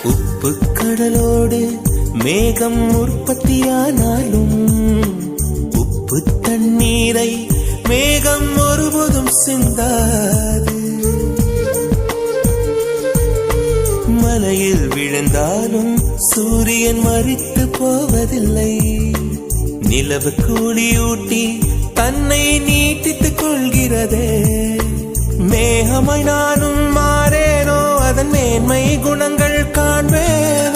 உப்பு கடலோடு மேகம் உற்பத்தியானாலும் உப்பு தண்ணீரை மேகம் ஒருபோதும் சிந்தாது. மலையில் விழுந்தாலும் சூரியன் மரித்து போவதில்லை. நிலவு கூலியூட்டி தன்னை நீட்டித்துக் கொள்கிறதே. மேகமாய் நானும் மாறேனோ அதன் மேன்மை குணங்கள் காண்பேன்.